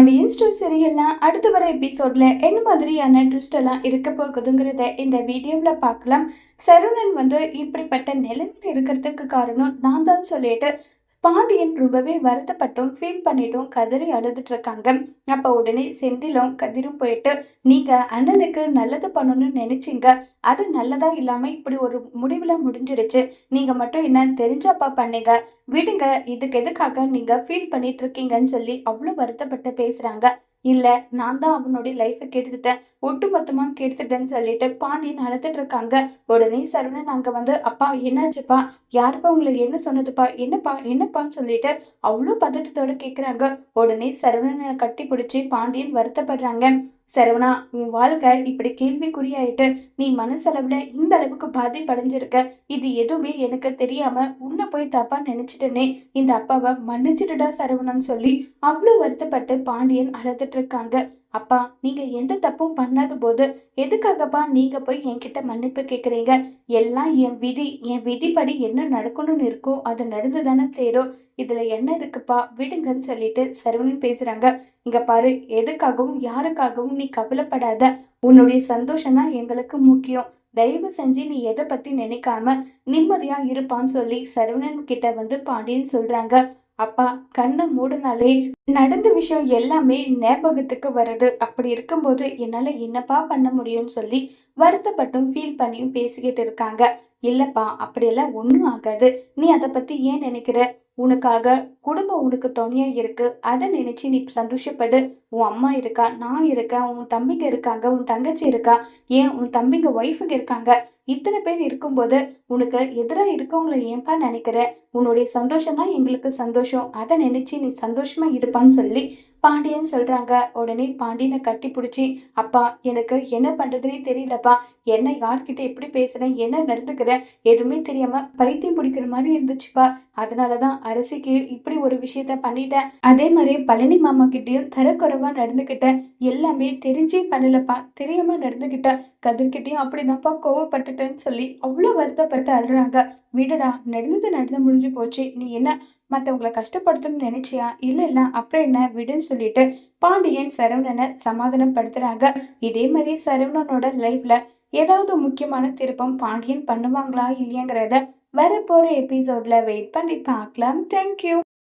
Pandian store சீரியல்ல அடுத்து வர எபிசோட்ல என்ன மாதிரியான ட்விஸ்ட் எல்லாம் இருக்க போகுதுங்கிறத இந்த வீடியோவில் பார்க்கலாம். சரவணன் இப்படிப்பட்ட நிலைமையில இருக்கிறதுக்கு காரணம் நான் தான் சொல்லிட்டு பாண்டியன் ரொம்பவே வருத்தப்பட்டும் ஃபீல் பண்ணிட்டும் கதறி அழுதுட்டு இருக்காங்க. அப்ப உடனே செந்திலும் கதிரும் போயிட்டு, நீங்க அண்ணனுக்கு நல்லது பண்ணணும்னு நினைச்சீங்க, அது நல்லதா இல்லாம இப்படி ஒரு முடிவுல முடிஞ்சிருச்சு. நீங்க மட்டும் என்ன தெரிஞ்சாப்பா பண்ணீங்க, விடுங்க, இதுக்கு எதுக்காக நீங்க ஃபீல் பண்ணிட்டு இருக்கீங்கன்னு சொல்லி அவ்வளவு வருத்தப்பட்டு பேசுறாங்க. இல்ல, நான் தான் அவனுடைய லைஃபை கெடுத்துட்டேன், ஒட்டுமொத்தமா கெடுத்துட்டேன்னு சொல்லிட்டு பாண்டியன் அழுதுட்டு இருக்காங்க. உடனே சரவணன் அங்க அப்பா என்னாச்சுப்பா, யாருப்பா உங்களை என்ன சொன்னதுப்பா, என்னப்பா என்னப்பான்னு சொல்லிட்டு அவ்வளோ பதட்டத்தோட கேக்குறாங்க. உடனே சரவணனை கட்டி பிடிச்சி பாண்டியன் வருத்தப்படுறாங்க. சரவணா, உன் வாழ்க்கை இப்படி கேள்விக்குறியாயிட்டு நீ மனசளவுல இந்த அளவுக்கு பாதிப்படைஞ்சிருக்க. இது எதுவுமே எனக்கு தெரியாம உன்னை போய் தப்பா நினைச்சிட்டனே, இந்த அப்பாவை மன்னிச்சிட்டுடா சரவணன் சொல்லி அவ்வளோ வருத்தப்பட்டு பாண்டியன் அழுதுட்டு இருக்காங்க. அப்பா, நீங்க எந்த தப்பும் பண்ணாத போது எதுக்காகப்பா நீங்க போய் என்கிட்ட மன்னிப்பு கேக்குறீங்க? எல்லாம் என் விதி, என் விதிப்படி என்ன நடக்கணும்னு இருக்கோ அது நடந்துதானே தேரும். இதுல என்ன இருக்குப்பா, விடுங்கன்னு சொல்லிட்டு சரவணன் பேசுறாங்க. இங்க பாரு, எதுக்காகவும் யாருக்காகவும் நீ கவலைப்படாத. உன்னுடைய சந்தோஷம் தான் எங்களுக்கு முக்கியம். தயவு செஞ்சு நீ எதை பத்தி நினைக்காம நிம்மதியா இருப்பான்னு சொல்லி சரவணன் கிட்ட பாண்டியன் சொல்றாங்க. அப்பா, கண்ணை மூடினாலே நடந்த விஷயம் எல்லாமே ஞாபகத்துக்கு வருது. அப்படி இருக்கும்போது என்னால என்னப்பா பண்ண முடியும்னு சொல்லி வருத்தப்பட்டும் ஃபீல் பண்ணியும் பேசிக்கிட்டு இருக்காங்க. இல்லப்பா, அப்படியெல்லாம் ஒன்றும் ஆகாது. நீ அதை பத்தி ஏன் நினைக்கிற? உனக்காக குடும்பம் உனக்கு துணையா இருக்கு, அதை நினைச்சு நீ சந்தோஷப்படு. உன் அம்மா இருக்கா, நான் இருக்கேன், உன் தம்பிங்க இருக்காங்க, உன் தங்கச்சி இருக்கா, ஏன் உன் தம்பிங்க ஒய்ஃபுங்க இருக்காங்க. இத்தனை பேர் இருக்கும்போது உனக்கு எதிராக இருக்கவங்கள ஏன்பா நினைக்கிற? உன்னுடைய சந்தோஷம் தான் எங்களுக்கு சந்தோஷம், அதை நினைச்சு நீ சந்தோஷமா இருப்பான்னு சொல்லி பாண்டியன் சொல்றாங்க. உடனே பாண்டியனை கட்டி பிடிச்சி, அப்பா எனக்கு என்ன பண்றதுன்னே தெரியலப்பா, என்ன யார்கிட்ட எப்படி பேசுறேன், என்ன நடந்துக்கிறேன், எதுவுமே தெரியாம பைத்தியம் பிடிக்கிற மாதிரி இருந்துச்சுப்பா. அதனாலதான் அரசிக்கு இப்படி ஒரு விஷயத்த பண்ணிட்டேன். அதே மாதிரி பழனி மாமா கிட்டயும் தரக்குறைவா நடந்துகிட்டேன். எல்லாமே தெரிஞ்சே பண்ணலப்பா, தெரியாம நடந்துகிட்டேன். கதிர்கிட்டயும் அப்படிதான்ப்பா கோவப்பட்டுட்டேன்னு சொல்லி அவ்வளோ வருத்தப்பட்டு அழுறாங்க. விடுடா, நடந்தது நடந்து முடிஞ்சு போச்சு. நீ என்ன மற்றவங்களை கஷ்டப்படுத்தணும்னு நினைச்சியா? இல்லை இல்லை, அப்புறம் என்ன, விடுன்னு சொல்லிட்டு பாண்டியன் சரவணனை சமாதானப்படுத்துறாங்க. இதே மாதிரி சரவணனோட லைஃப்ல ஏதாவது முக்கியமான திருப்பம் பாண்டியன் பண்ணுவாங்களா இல்லையாங்கிறத வரப்போற எபிசோட்ல வெயிட் பண்ணி பார்க்கலாம். தேங்க்யூ.